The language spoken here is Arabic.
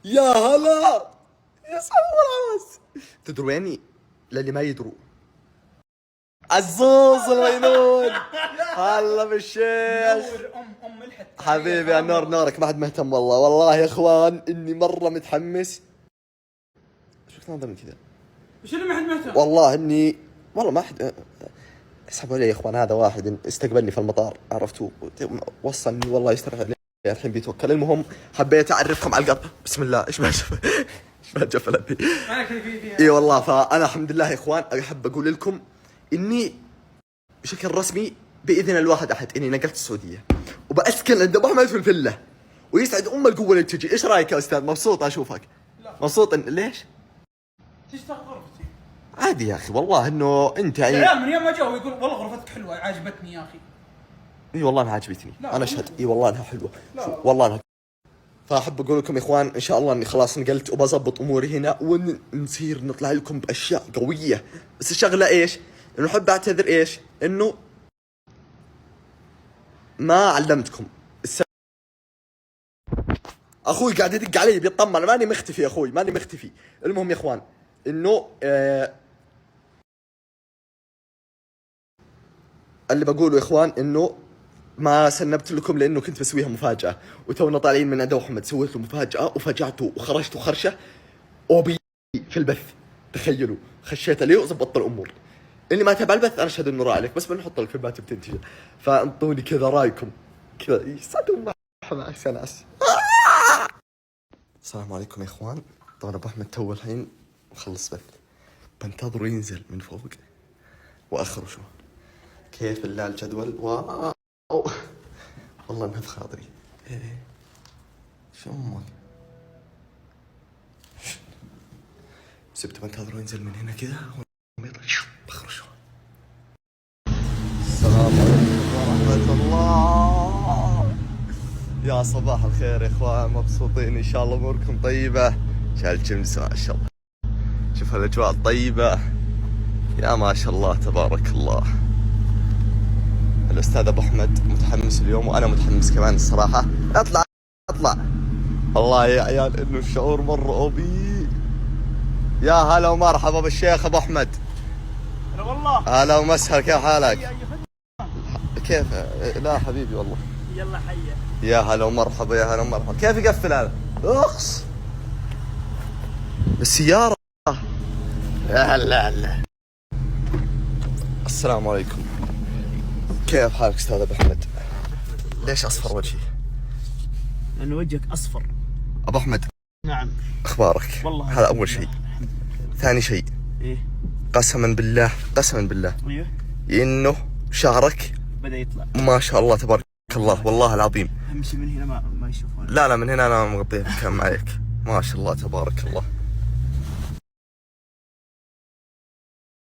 يا هلا يا صاحب. تدروا ويني؟ للي ما يدروا، عزوز المينون. هلا بالشيخ. نور ام الحت حبيبي يا نور، نورك ما حد مهتم والله. والله يا اخوان اني مره متحمس. شو تنظم كذا؟ وش اللي ما حد مهتم؟ والله اني والله ما حد. اسحبوا علي يا اخوان، هذا واحد استقبلني في المطار عرفتوه، وصلني والله يسترح عليه الحين بيتوكل. المهم حبيت اعرفكم على القط. بسم الله. ايش ما جفلتني. اي والله. فانا الحمد لله يا اخوان احب اقول لكم اني بشكل رسمي باذن الواحد احد اني نقلت السعوديه وباسكن عند ابو احمد في الفله، ويسعد ام القوه اللي تجي. ايش رايك يا استاذ؟ مبسوط اشوفك؟ مبسوط ليش؟ تشتاق غرفتي عادي يا اخي والله انه انت يعني العيال من يوم ما جاوا يقول والله غرفتك حلوه عجبتني يا اخي. اي والله انها عجبتني، لا انا اشهد. اي والله انها حلوه والله انها. فاحب اقول لكم يا اخوان ان شاء الله اني خلاص نقلت وبظبط اموري هنا ونصير نطلع لكم باشياء قويه. بس الشغله ايش؟ انه احب اعتذر ايش؟ انه ما علمتكم اخوي قاعد يدق علي بيطمن. ماني مختفي يا اخوي، ماني مختفي. المهم يا اخوان انه اللي بقوله يا اخوان انه ما سنبت لكم لانه كنت بسويها مفاجاه، وتونا طالعين من عند احمد سويت له مفاجاه وفاجعته وخرجت خرشه اوبي في البث. تخيلوا خشيت عليه وظبطت الامور. اللي ما تابع البث انا اشهد انه راى عليك، بس بنحط الكلمات بتنتج. فانطوني كذا رايكم كذا يسعدوا معك يا ناس. السلام عليكم يا اخوان. طبعا ابو احمد تو الحين مخلص بث، بنتظره ينزل من فوق واخرجه. كيف بالله الجدول؟ واو والله انها بخاطري. شو امك؟ سبت بنتظره ينزل من هنا كذا ويطلع بخرجه. السلام عليكم ورحمة الله. يا صباح الخير يا اخوان، مبسوطين ان شاء الله اموركم طيبة. شال جمس ما شاء الله. شوف الاجواء الطيبة يا ما شاء الله تبارك الله. الاستاذ ابو احمد متحمس اليوم وانا متحمس كمان الصراحة. اطلع اطلع. والله يا عيال انه الشعور مرة اوبي. يا هلا ومرحبا بالشيخ ابو احمد. هلا والله. هلا ومسهلا، كيف حالك؟ كيف؟ لا حبيبي والله. يلا حيه. يا هلا ومرحبا يا هلا ومرحبا. كيف يقفل هذا؟ اخس بالسيارة. يا هلا هلا. السلام عليكم. كيف حالك استاذ ابو احمد؟ ليش اصفر وجهي؟ لأن وجهك أصفر. ابو احمد نعم. اخبارك؟ والله هذا اول شيء. ثاني شيء إيه؟ قسما بالله قسما بالله أيوه انه شعرك بدأ يطلع ما شاء الله تبارك الله والله العظيم. أهم شيء من هنا ما يشوفون. لا من هنا انا مغطيه كم عليك. ما شاء الله تبارك الله.